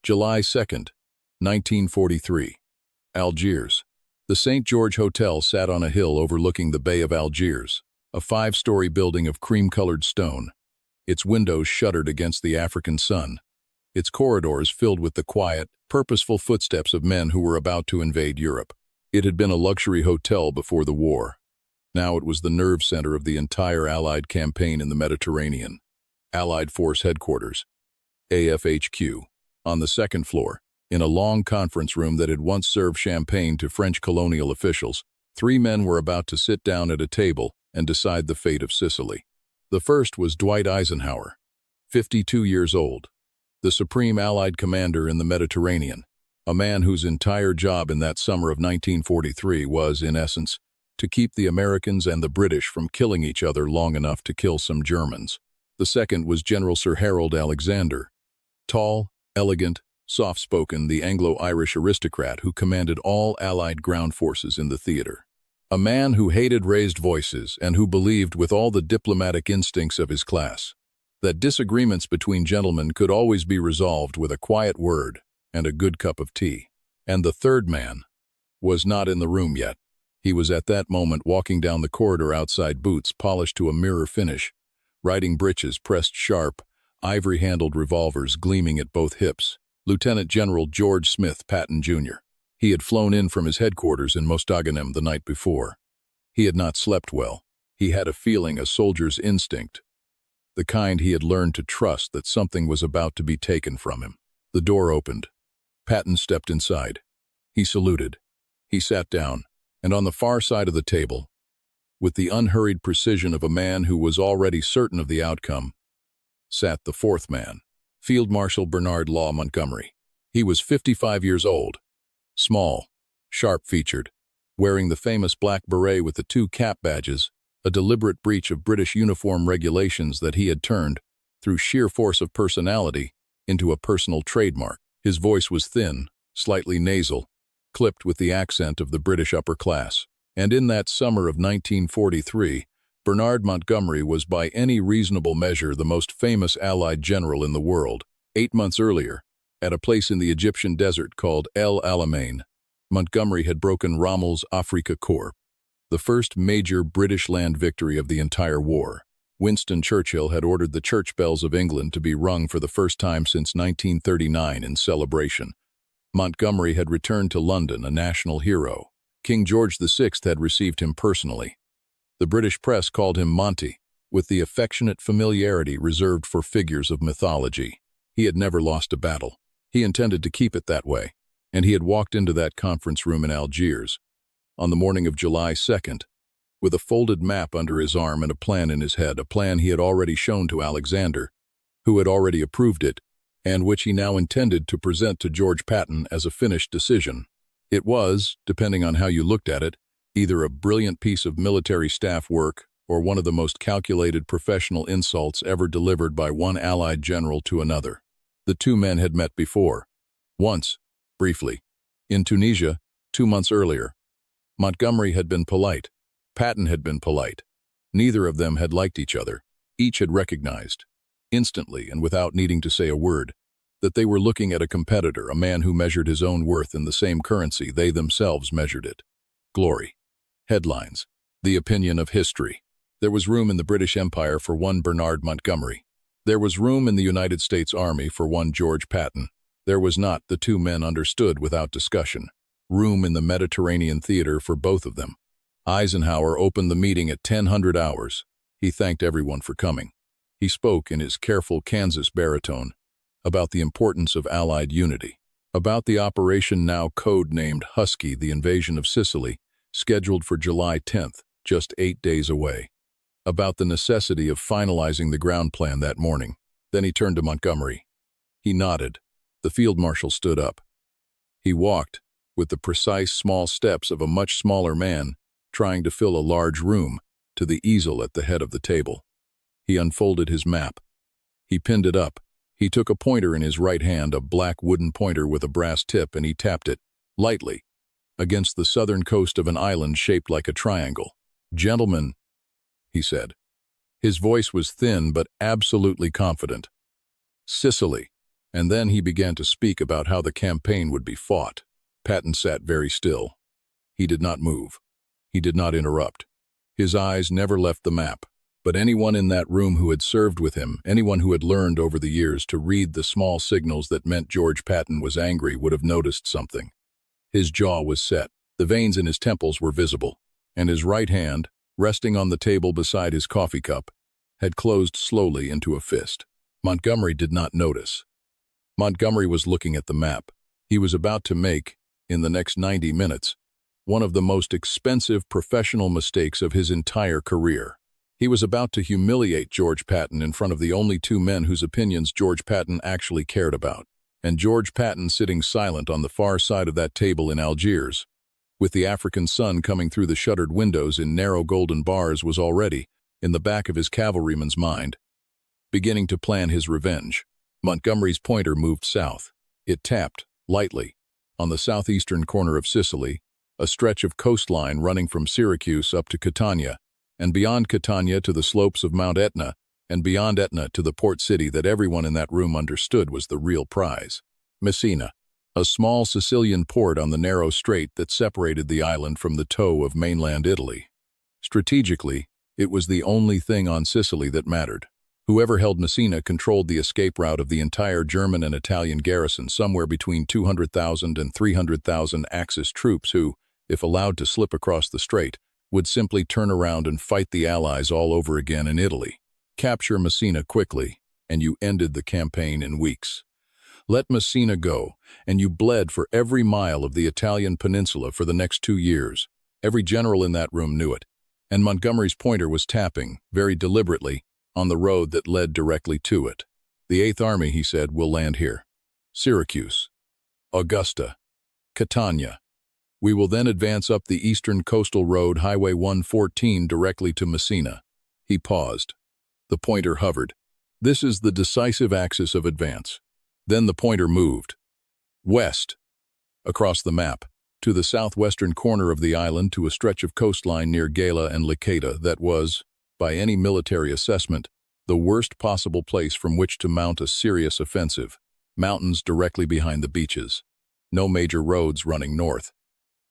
July 2nd, 1943. Algiers. The St. George Hotel sat on a hill overlooking the Bay of Algiers, a 5-story building of cream-colored stone. Its windows shuttered against the African sun, its corridors filled with the quiet, purposeful footsteps of men who were about to invade Europe. It had been a luxury hotel before the war. Now it was the nerve center of the entire Allied campaign in the Mediterranean. Allied Force Headquarters, AFHQ, on the second floor, in a long conference room that had once served champagne to French colonial officials, 3 men were about to sit down at a table and decide the fate of Sicily. The first was Dwight Eisenhower, 52 years old, the supreme Allied commander in the Mediterranean, a man whose entire job in that summer of 1943 was, in essence, to keep the Americans and the British from killing each other long enough to kill some Germans. The second was General Sir Harold Alexander, tall, elegant, soft-spoken, the Anglo-Irish aristocrat who commanded all Allied ground forces in the theater. A man who hated raised voices and who believed with all the diplomatic instincts of his class that disagreements between gentlemen could always be resolved with a quiet word and a good cup of tea. And the third man was not in the room yet. He was at that moment walking down the corridor outside, boots polished to a mirror finish, riding breeches pressed sharp, ivory-handled revolvers gleaming at both hips. Lieutenant General George Smith Patton, Jr. He had flown in from his headquarters in Mostaganem the night before. He had not slept well. He had a feeling, a soldier's instinct, the kind he had learned to trust, that something was about to be taken from him. The door opened. Patton stepped inside. He saluted. He sat down, and on the far side of the table, with the unhurried precision of a man who was already certain of the outcome, sat the fourth man, Field Marshal Bernard Law Montgomery. He was 55 years old, small, sharp-featured, wearing the famous black beret with the 2 cap badges, a deliberate breach of British uniform regulations that he had turned, through sheer force of personality, into a personal trademark. His voice was thin, slightly nasal, clipped with the accent of the British upper class. And in that summer of 1943, Bernard Montgomery was by any reasonable measure the most famous Allied general in the world. 8 months earlier, at a place in the Egyptian desert called El Alamein, Montgomery had broken Rommel's Afrika Korps, the first major British land victory of the entire war. Winston Churchill had ordered the church bells of England to be rung for the first time since 1939 in celebration. Montgomery had returned to London a national hero. King George VI had received him personally. The British press called him Monty, with the affectionate familiarity reserved for figures of mythology. He had never lost a battle. He intended to keep it that way, and he had walked into that conference room in Algiers, on the morning of July 2nd, with a folded map under his arm and a plan in his head, a plan he had already shown to Alexander, who had already approved it, and which he now intended to present to George Patton as a finished decision. It was, depending on how you looked at it, either a brilliant piece of military staff work or one of the most calculated professional insults ever delivered by one Allied general to another. The 2 men had met before. Once, briefly, in Tunisia, 2 months earlier. Montgomery had been polite. Patton had been polite. Neither of them had liked each other. Each had recognized, instantly and without needing to say a word, that they were looking at a competitor, a man who measured his own worth in the same currency they themselves measured it. Glory. Headlines. The opinion of history. There was room in the British Empire for one Bernard Montgomery. There was room in the United States Army for one George Patton. There was not, the 2 men understood without discussion, room in the Mediterranean theater for both of them. Eisenhower opened the meeting at 10:00 hours. He thanked everyone for coming. He spoke in his careful Kansas baritone about the importance of Allied unity, about the operation now code-named Husky, the invasion of Sicily, scheduled for July 10th, just 8 days away, about the necessity of finalizing the ground plan that morning. Then he turned to Montgomery. He nodded. The field marshal stood up. He walked, with the precise small steps of a much smaller man trying to fill a large room, to the easel at the head of the table. He unfolded his map. He pinned it up. He took a pointer in his right hand, a black wooden pointer with a brass tip, and he tapped it, lightly, against the southern coast of an island shaped like a triangle. "Gentlemen," he said. His voice was thin but absolutely confident. "Sicily, And then he began to speak about how the campaign would be fought. Patton sat very still. He did not move. He did not interrupt. His eyes never left the map. But anyone in that room who had served with him, anyone who had learned over the years to read the small signals that meant George Patton was angry, would have noticed something. His jaw was set, the veins in his temples were visible, and his right hand, resting on the table beside his coffee cup, had closed slowly into a fist. Montgomery did not notice. Montgomery was looking at the map. He was about to make, in the next 90 minutes, one of the most expensive professional mistakes of his entire career. He was about to humiliate George Patton in front of the only two men whose opinions George Patton actually cared about, and George Patton sitting silent on the far side of that table in Algiers, with the African sun coming through the shuttered windows in narrow golden bars, was already, in the back of his cavalryman's mind, beginning to plan his revenge. Montgomery's pointer moved south. It tapped, lightly, on the southeastern corner of Sicily, a stretch of coastline running from Syracuse up to Catania, and beyond Catania to the slopes of Mount Etna, and beyond Etna to the port city that everyone in that room understood was the real prize. Messina, a small Sicilian port on the narrow strait that separated the island from the toe of mainland Italy. Strategically, it was the only thing on Sicily that mattered. Whoever held Messina controlled the escape route of the entire German and Italian garrison, somewhere between 200,000 and 300,000 Axis troops who, if allowed to slip across the strait, would simply turn around and fight the Allies all over again in Italy. Capture Messina quickly, and you ended the campaign in weeks. Let Messina go, and you bled for every mile of the Italian peninsula for the next 2 years. Every general in that room knew it, and Montgomery's pointer was tapping, very deliberately, on the road that led directly to it. The 8th Army, he said, will land here. Syracuse, Augusta, Catania. We will then advance up the eastern coastal road, Highway 114, directly to Messina. He paused. The pointer hovered. This is the decisive axis of advance. Then the pointer moved. West, across the map, to the southwestern corner of the island, to a stretch of coastline near Gela and Licata that was, by any military assessment, the worst possible place from which to mount a serious offensive. Mountains directly behind the beaches. No major roads running north.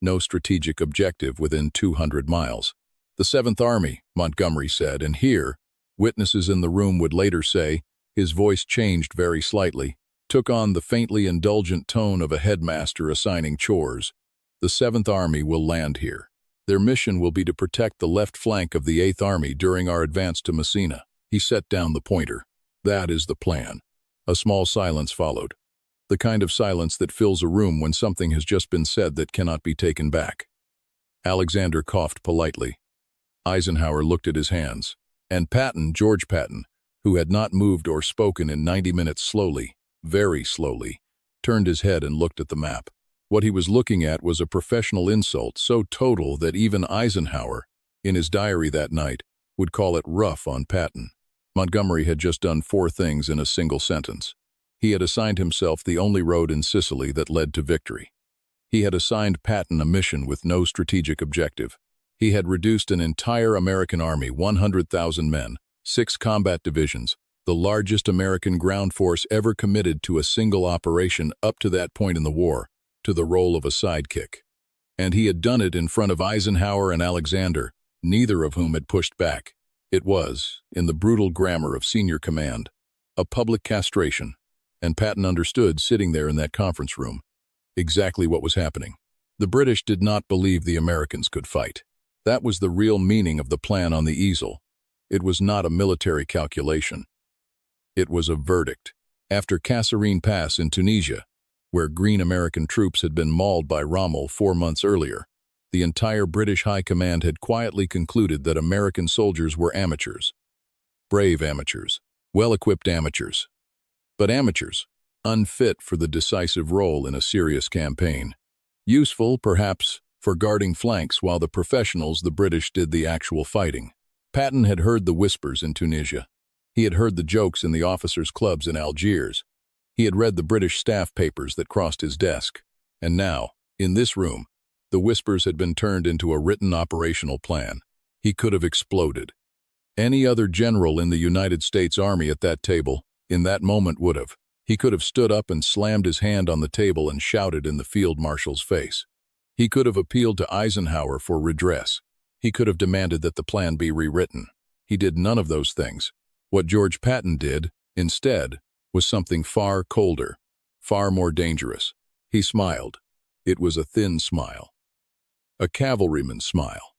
No strategic objective within 200 miles. The 7th Army, Montgomery said, and here, witnesses in the room would later say, his voice changed very slightly, took on the faintly indulgent tone of a headmaster assigning chores. The 7th Army will land here. Their mission will be to protect the left flank of the 8th Army during our advance to Messina. He set down the pointer. That is the plan. A small silence followed. The kind of silence that fills a room when something has just been said that cannot be taken back. Alexander coughed politely. Eisenhower looked at his hands. And Patton, George Patton, who had not moved or spoken in 90 minutes, slowly, very slowly, turned his head and looked at the map. What he was looking at was a professional insult so total that even Eisenhower, in his diary that night, would call it rough on Patton. Montgomery had just done 4 things in a single sentence. He had assigned himself the only road in Sicily that led to victory. He had assigned Patton a mission with no strategic objective. He had reduced an entire American army, 100,000 men, 6 combat divisions, the largest American ground force ever committed to a single operation up to that point in the war, to the role of a sidekick. And he had done it in front of Eisenhower and Alexander, neither of whom had pushed back. It was, in the brutal grammar of senior command, a public castration. And Patton understood, sitting there in that conference room, exactly what was happening. The British did not believe the Americans could fight. That was the real meaning of the plan on the easel. It was not a military calculation. It was a verdict. After Kasserine Pass in Tunisia, where green American troops had been mauled by Rommel 4 months earlier, the entire British High Command had quietly concluded that American soldiers were amateurs. Brave amateurs, well-equipped amateurs. But amateurs, unfit for the decisive role in a serious campaign. Useful, perhaps, for guarding flanks while the professionals, the British, did the actual fighting. Patton had heard the whispers in Tunisia. He had heard the jokes in the officers' clubs in Algiers. He had read the British staff papers that crossed his desk. And now, in this room, the whispers had been turned into a written operational plan. He could have exploded. Any other general in the United States Army at that table, in that moment, would have. He could have stood up and slammed his hand on the table and shouted in the field marshal's face. He could have appealed to Eisenhower for redress. He could have demanded that the plan be rewritten. He did none of those things. What George Patton did, instead, was something far colder, far more dangerous. He smiled. It was a thin smile. A cavalryman's smile.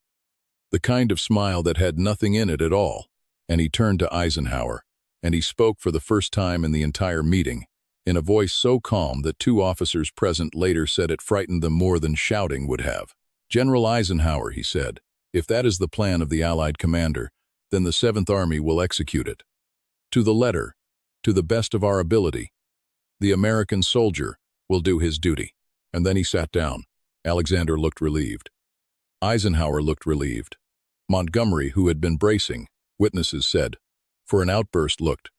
The kind of smile that had nothing in it at all. And he turned to Eisenhower, and he spoke for the first time in the entire meeting, in a voice so calm that two officers present later said it frightened them more than shouting would have. "General Eisenhower," he said, "if that is the plan of the Allied commander, then the 7th Army will execute it. To the letter, to the best of our ability. The American soldier will do his duty." And then he sat down. Alexander looked relieved. Eisenhower looked relieved. Montgomery, who had been bracing, witnesses said, for an outburst looked,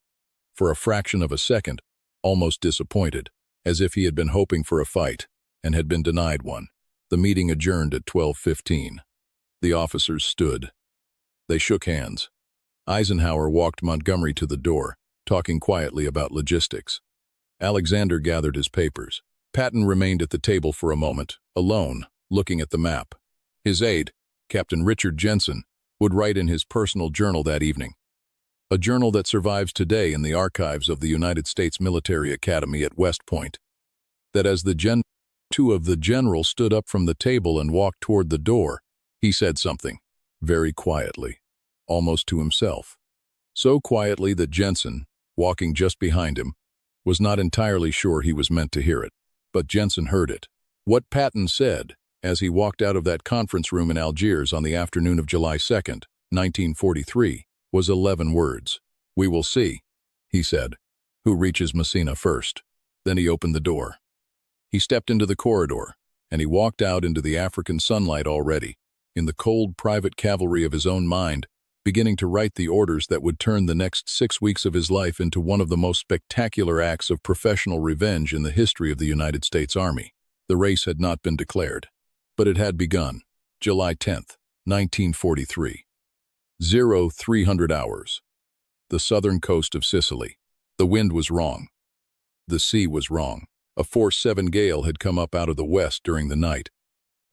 for a fraction of a second, almost disappointed, as if he had been hoping for a fight and had been denied one. The meeting adjourned at 12:15. The officers stood. They shook hands. Eisenhower walked Montgomery to the door, talking quietly about logistics. Alexander gathered his papers. Patton remained at the table for a moment, alone, looking at the map. His aide, Captain Richard Jensen, would write in his personal journal that evening, a journal that survives today in the archives of the United States Military Academy at West Point, that as two of the general stood up from the table and walked toward the door, he said something, very quietly, almost to himself. So quietly that Jensen, walking just behind him, was not entirely sure he was meant to hear it. But Jensen heard it. What Patton said, as he walked out of that conference room in Algiers on the afternoon of July 2nd, 1943, was 11 words. "We will see," he said, "who reaches Messina first." Then he opened the door. He stepped into the corridor, and he walked out into the African sunlight already, in the cold private cavalry of his own mind, beginning to write the orders that would turn the next 6 weeks of his life into one of the most spectacular acts of professional revenge in the history of the United States Army. The race had not been declared, but it had begun. July 10th, 1943. 0300 hours. The southern coast of Sicily. The wind was wrong. The sea was wrong. A force 7 gale had come up out of the west during the night,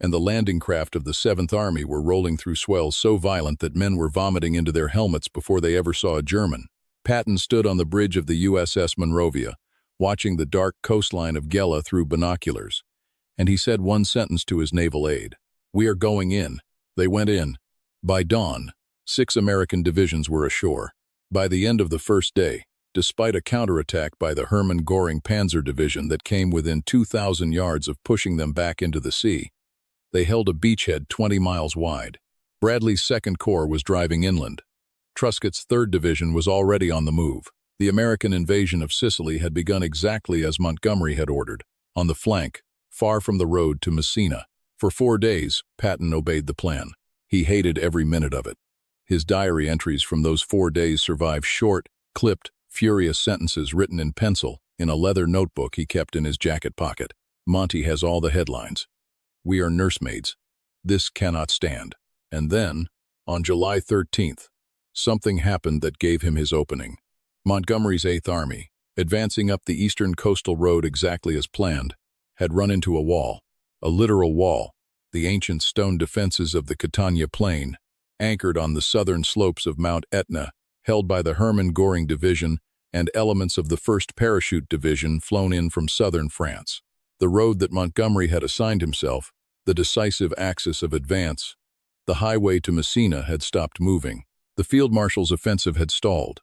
and the landing craft of the 7th Army were rolling through swells so violent that men were vomiting into their helmets before they ever saw a German. Patton stood on the bridge of the USS Monrovia, watching the dark coastline of Gela through binoculars, and he said one sentence to his naval aide. "We are going in." They went in. By dawn, 6 American divisions were ashore. By the end of the first day, despite a counterattack by the Hermann Göring Panzer Division that came within 2,000 yards of pushing them back into the sea, they held a beachhead 20 miles wide. Bradley's 2nd Corps was driving inland. Truscott's 3rd Division was already on the move. The American invasion of Sicily had begun exactly as Montgomery had ordered, on the flank, far from the road to Messina. For 4 days, Patton obeyed the plan. He hated every minute of it. His diary entries from those 4 days survive short, clipped, furious sentences written in pencil in a leather notebook he kept in his jacket pocket. Monty has all the headlines. "We are nursemaids. This cannot stand." And then, on July 13th, something happened that gave him his opening. Montgomery's 8th Army, advancing up the eastern coastal road exactly as planned, had run into a wall, a literal wall, the ancient stone defenses of the Catania Plain, anchored on the southern slopes of Mount Etna, held by the Hermann Göring Division and elements of the 1st Parachute Division flown in from southern France. The road that Montgomery had assigned himself, the decisive axis of advance, the highway to Messina, had stopped moving. The Field Marshal's offensive had stalled,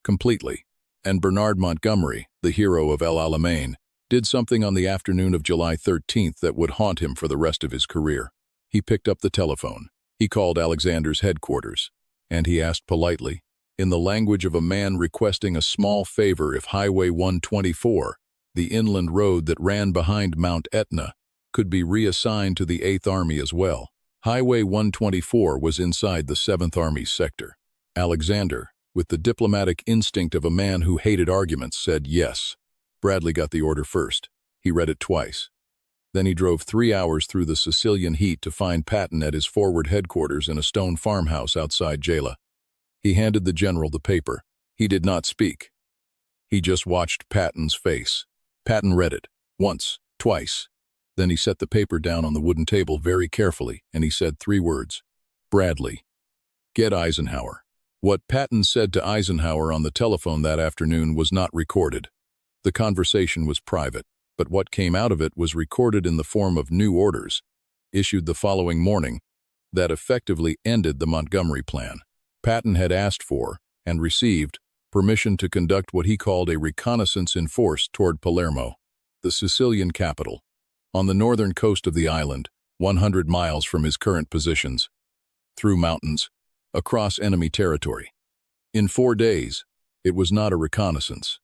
completely, and Bernard Montgomery, the hero of El Alamein, did something on the afternoon of July 13th that would haunt him for the rest of his career. He picked up the telephone. He called Alexander's headquarters, and he asked politely, in the language of a man requesting a small favor, if Highway 124, the inland road that ran behind Mount Etna, could be reassigned to the 8th Army as well. Highway 124 was inside the 7th Army's sector. Alexander, with the diplomatic instinct of a man who hated arguments, said yes. Bradley got the order first. He read it twice. Then he drove 3 hours through the Sicilian heat to find Patton at his forward headquarters in a stone farmhouse outside Gela. He handed the general the paper. He did not speak. He just watched Patton's face. Patton read it, once, twice. Then he set the paper down on the wooden table very carefully, and he said 3 words. Bradley. Get Eisenhower. What Patton said to Eisenhower on the telephone that afternoon was not recorded. The conversation was private, but what came out of it was recorded in the form of new orders, issued the following morning, that effectively ended the Montgomery Plan. Patton had asked for, and received, permission to conduct what he called a reconnaissance in force toward Palermo, the Sicilian capital, on the northern coast of the island, 100 miles from his current positions, through mountains, across enemy territory. In 4 days, it was not a reconnaissance.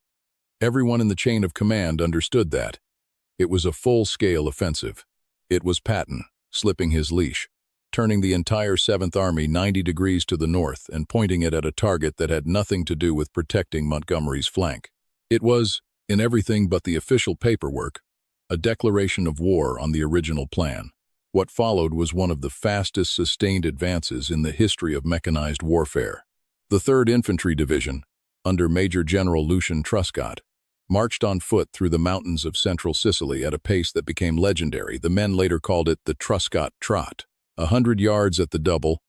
Everyone in the chain of command understood that. It was a full-scale offensive. It was Patton, slipping his leash, turning the entire 7th Army 90 degrees to the north and pointing it at a target that had nothing to do with protecting Montgomery's flank. It was, in everything but the official paperwork, a declaration of war on the original plan. What followed was one of the fastest sustained advances in the history of mechanized warfare. The 3rd Infantry Division, under Major General Lucian Truscott, marched on foot through the mountains of central Sicily at a pace that became legendary. The men later called it the Truscott Trot. 100 yards at the double,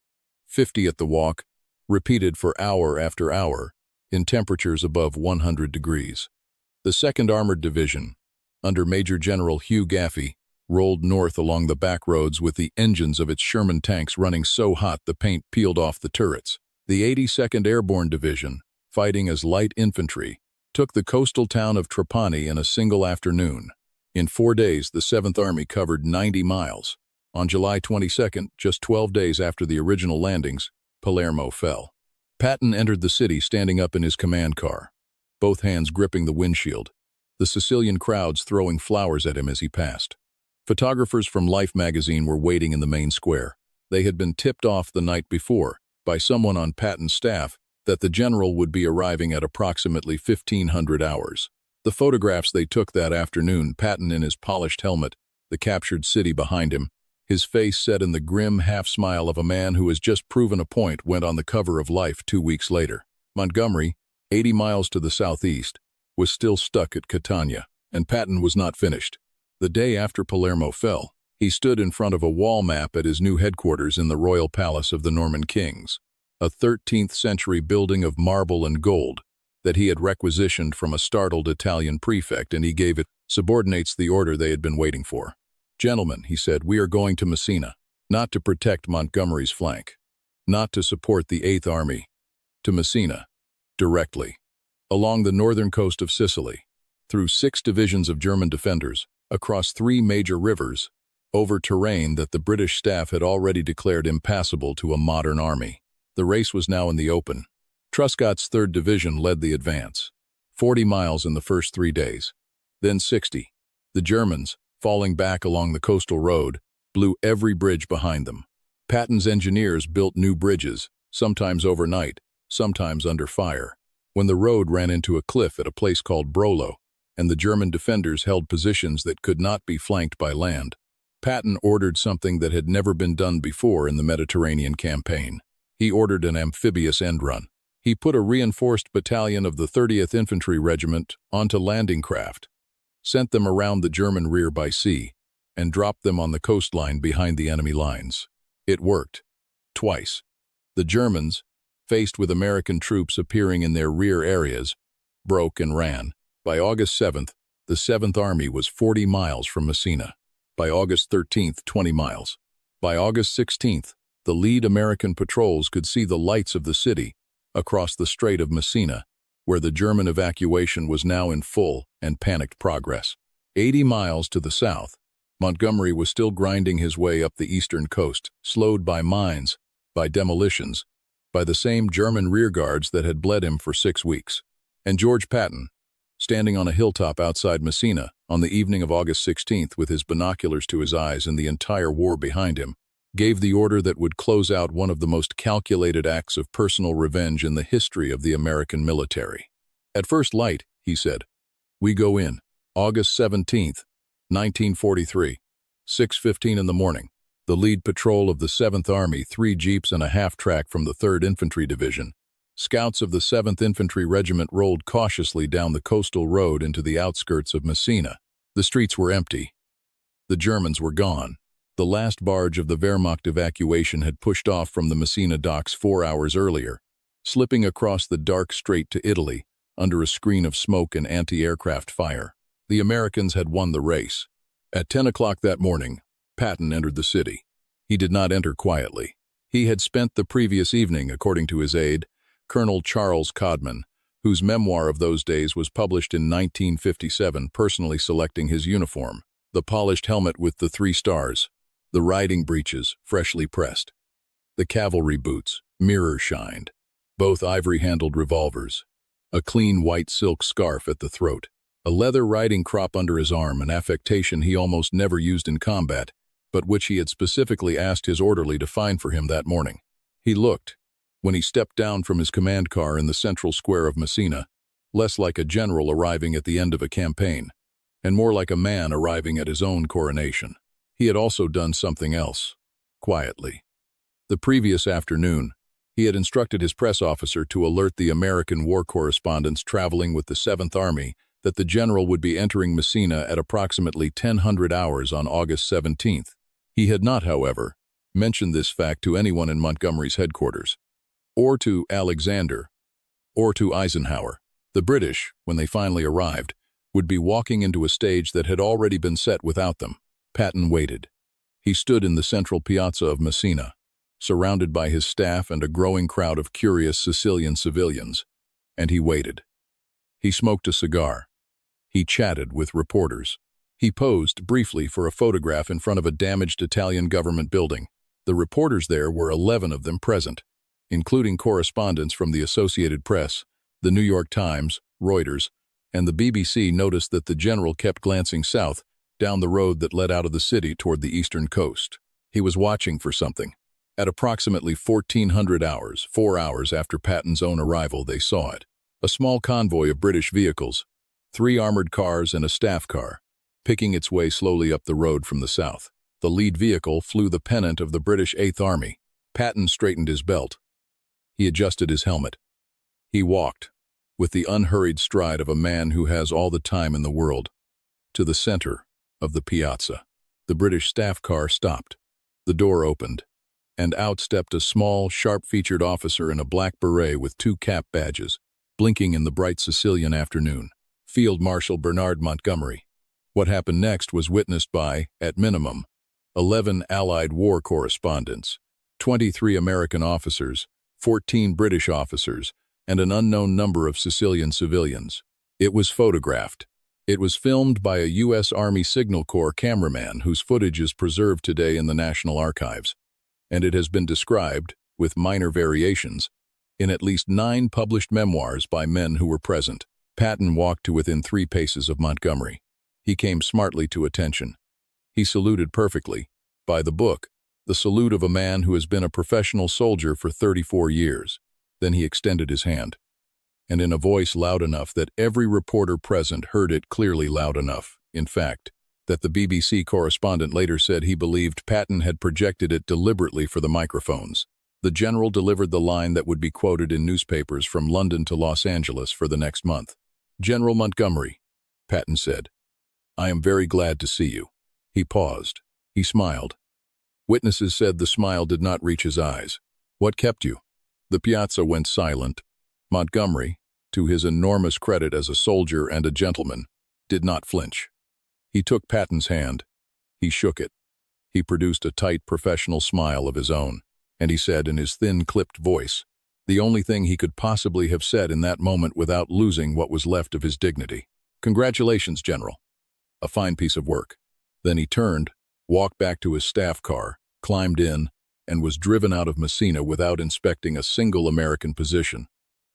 50 at the walk, repeated for hour after hour, in temperatures above 100 degrees. The 2nd Armored Division, under Major General Hugh Gaffey, rolled north along the back roads with the engines of its Sherman tanks running so hot the paint peeled off the turrets. The 82nd Airborne Division, fighting as light infantry, took the coastal town of Trapani in a single afternoon. In 4 days, the 7th Army covered 90 miles. On July 22nd, just 12 days after the original landings, Palermo fell. Patton entered the city standing up in his command car, both hands gripping the windshield, the Sicilian crowds throwing flowers at him as he passed. Photographers from Life magazine were waiting in the main square. They had been tipped off the night before, by someone on Patton's staff, that the general would be arriving at approximately 1500 hours. The photographs they took that afternoon, Patton in his polished helmet, the captured city behind him, his face set in the grim half-smile of a man who has just proven a point, went on the cover of Life 2 weeks later. Montgomery, 80 miles to the southeast, was still stuck at Catania, and Patton was not finished. The day after Palermo fell, he stood in front of a wall map at his new headquarters in the royal palace of the Norman kings, a 13th-century building of marble and gold that he had requisitioned from a startled Italian prefect, and he gave it subordinates the order they had been waiting for. Gentlemen, he said, we are going to Messina, not to protect Montgomery's flank, not to support the 8th Army, to Messina, directly, along the northern coast of Sicily, through 6 divisions of German defenders, across 3 major rivers, over terrain that the British staff had already declared impassable to a modern army. The race was now in the open. Truscott's 3rd Division led the advance, 40 miles in the first 3 days, then 60. The Germans, falling back along the coastal road, blew every bridge behind them. Patton's engineers built new bridges, sometimes overnight, sometimes under fire. When the road ran into a cliff at a place called Brolo, and the German defenders held positions that could not be flanked by land, Patton ordered something that had never been done before in the Mediterranean campaign. He ordered an amphibious end run. He put a reinforced battalion of the 30th Infantry Regiment onto landing craft, sent them around the German rear by sea, and dropped them on the coastline behind the enemy lines. It worked. Twice. The Germans, faced with American troops appearing in their rear areas, broke and ran. By August 7th, the 7th Army was 40 miles from Messina. By August 13th, 20 miles. By August 16th, the lead American patrols could see the lights of the city across the Strait of Messina, where the German evacuation was now in full and panicked progress. 80 miles to the south, Montgomery was still grinding his way up the eastern coast, slowed by mines, by demolitions, by the same German rearguards that had bled him for 6 weeks. And George Patton, standing on a hilltop outside Messina on the evening of August 16th with his binoculars to his eyes and the entire war behind him, gave the order that would close out one of the most calculated acts of personal revenge in the history of the American military. At first light, he said, we go in, August 17th, 1943, 6:15 in the morning. The lead patrol of the 7th Army, 3 jeeps and a half-track from the 3rd Infantry Division, Scouts of the 7th Infantry Regiment rolled cautiously down the coastal road into the outskirts of Messina. The streets were empty. The Germans were gone. The last barge of the Wehrmacht evacuation had pushed off from the Messina docks 4 hours earlier, slipping across the dark strait to Italy under a screen of smoke and anti-aircraft fire. The Americans had won the race. At 10 o'clock that morning, Patton entered the city. He did not enter quietly. He had spent the previous evening, according to his aide, Colonel Charles Codman, whose memoir of those days was published in 1957, personally selecting his uniform, the polished helmet with the 3 stars, the riding breeches, freshly pressed, the cavalry boots, mirror-shined, both ivory-handled revolvers, a clean white silk scarf at the throat, a leather riding crop under his arm, an affectation he almost never used in combat, but which he had specifically asked his orderly to find for him that morning. He looked, when he stepped down from his command car in the central square of Messina, less like a general arriving at the end of a campaign, and more like a man arriving at his own coronation. He had also done something else, quietly. The previous afternoon, he had instructed his press officer to alert the American war correspondents traveling with the 7th Army that the general would be entering Messina at approximately 1000 hours on August 17th. He had not, however, mentioned this fact to anyone in Montgomery's headquarters, or to Alexander, or to Eisenhower. The British, when they finally arrived, would be walking into a stage that had already been set without them. Patton waited. He stood in the central piazza of Messina, surrounded by his staff and a growing crowd of curious Sicilian civilians, and he waited. He smoked a cigar. He chatted with reporters. He posed briefly for a photograph in front of a damaged Italian government building. The reporters there were 11 of them present, including correspondents from the Associated Press, the New York Times, Reuters, and the BBC. Noticed that the general kept glancing south, down the road that led out of the city toward the eastern coast. He was watching for something. At approximately 1400 hours, 4 hours after Patton's own arrival, they saw it. A small convoy of British vehicles, 3 armored cars and a staff car, picking its way slowly up the road from the south. The lead vehicle flew the pennant of the British 8th Army. Patton straightened his belt. He adjusted his helmet. He walked, with the unhurried stride of a man who has all the time in the world, to the center of the piazza. The British staff car stopped. The door opened, and out stepped a small, sharp-featured officer in a black beret with 2 cap badges, blinking in the bright Sicilian afternoon. Field Marshal Bernard Montgomery. What happened next was witnessed by, at minimum, 11 Allied war correspondents, 23 American officers, 14 British officers, and an unknown number of Sicilian civilians. It was photographed. It was filmed by a U.S. Army Signal Corps cameraman whose footage is preserved today in the National Archives, and it has been described, with minor variations, in at least 9 published memoirs by men who were present. Patton walked to within 3 paces of Montgomery. He came smartly to attention. He saluted perfectly, by the book, the salute of a man who has been a professional soldier for 34 years. Then he extended his hand, and in a voice loud enough that every reporter present heard it clearly, loud enough, in fact, that the BBC correspondent later said he believed Patton had projected it deliberately for the microphones. The general delivered the line that would be quoted in newspapers from London to Los Angeles for the next month. "General Montgomery," Patton said, "I am very glad to see you." He paused. He smiled. Witnesses said the smile did not reach his eyes. "What kept you?" The piazza went silent. Montgomery, to his enormous credit as a soldier and a gentleman, did not flinch. He took Patton's hand. He shook it. He produced a tight, professional smile of his own, and he said in his thin, clipped voice, the only thing he could possibly have said in that moment without losing what was left of his dignity, "Congratulations, General. A fine piece of work." Then he turned, walked back to his staff car, climbed in, and was driven out of Messina without inspecting a single American position,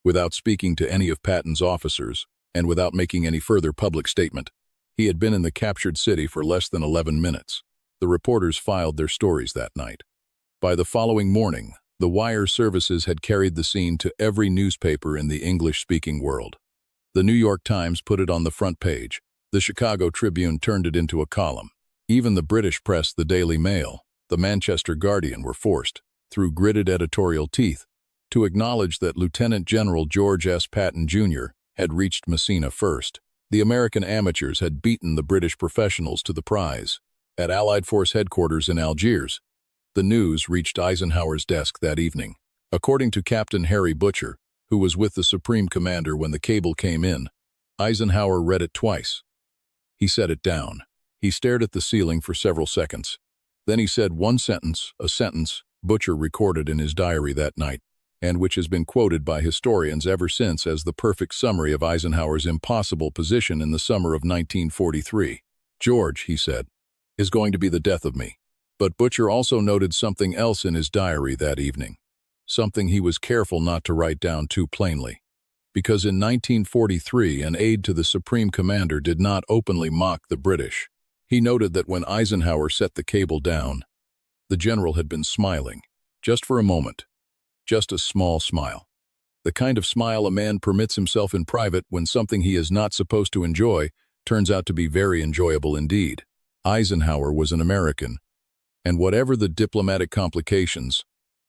without speaking to any of Patton's officers, and without making any further public statement. He had been in the captured city for less than 11 minutes. The reporters filed their stories that night. By the following morning, the wire services had carried the scene to every newspaper in the English-speaking world. The New York Times put it on the front page. The Chicago Tribune turned it into a column. Even the British press, the Daily Mail, the Manchester Guardian, were forced, through gritted editorial teeth, to acknowledge that Lieutenant General George S. Patton, Jr. had reached Messina first. The American amateurs had beaten the British professionals to the prize. At Allied Force headquarters in Algiers, the news reached Eisenhower's desk that evening. According to Captain Harry Butcher, who was with the Supreme Commander when the cable came in, Eisenhower read it twice. He set it down. He stared at the ceiling for several seconds. Then he said one sentence, a sentence Butcher recorded in his diary that night, and which has been quoted by historians ever since as the perfect summary of Eisenhower's impossible position in the summer of 1943. "George," he said, "is going to be the death of me." But Butcher also noted something else in his diary that evening, something he was careful not to write down too plainly. Because in 1943, an aide to the Supreme Commander did not openly mock the British. He noted that when Eisenhower set the cable down, the general had been smiling, just for a moment, just a small smile. The kind of smile a man permits himself in private when something he is not supposed to enjoy turns out to be very enjoyable indeed. Eisenhower was an American, and whatever the diplomatic complications,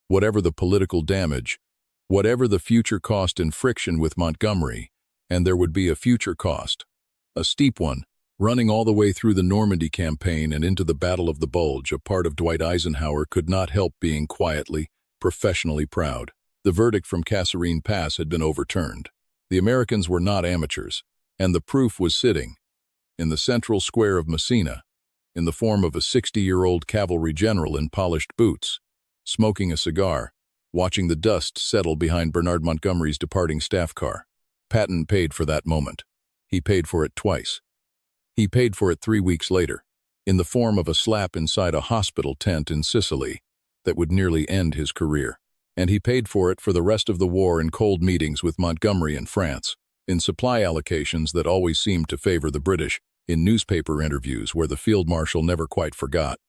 whatever the political damage, whatever the future cost and friction with Montgomery, and there would be a future cost, a steep one, running all the way through the Normandy campaign and into the Battle of the Bulge, a part of Dwight Eisenhower could not help being quietly, professionally proud. The verdict from Kasserine Pass had been overturned. The Americans were not amateurs, and the proof was sitting in the central square of Messina, in the form of a 60-year-old cavalry general in polished boots, smoking a cigar, watching the dust settle behind Bernard Montgomery's departing staff car. Patton paid for that moment. He paid for it twice. He paid for it 3 weeks later, in the form of a slap inside a hospital tent in Sicily that would nearly end his career. And he paid for it for the rest of the war in cold meetings with Montgomery in France, in supply allocations that always seemed to favor the British, in newspaper interviews where the Field Marshal never quite forgot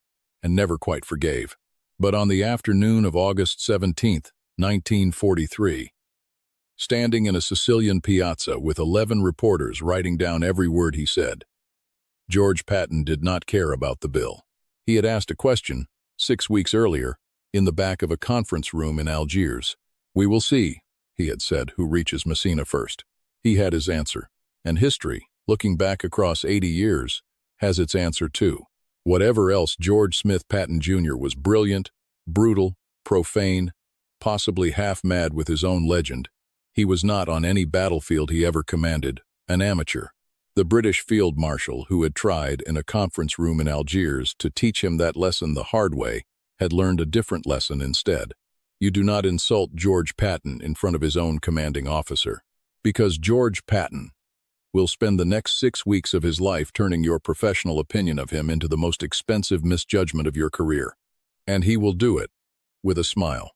and never quite forgave. But on the afternoon of August 17, 1943, standing in a Sicilian piazza with 11 reporters writing down every word he said, George Patton did not care about the bill. He had asked a question 6 weeks earlier in the back of a conference room in Algiers. "We will see," he had said, "who reaches Messina first." He had his answer, and history, looking back across 80 years, has its answer too. Whatever else, George Smith Patton Jr. was brilliant, brutal, profane, possibly half-mad with his own legend. He was not, on any battlefield he ever commanded, an amateur. The British Field Marshal, who had tried, in a conference room in Algiers, to teach him that lesson the hard way, had learned a different lesson instead. You do not insult George Patton in front of his own commanding officer, because George Patton will spend the next 6 weeks of his life turning your professional opinion of him into the most expensive misjudgment of your career. And he will do it with a smile.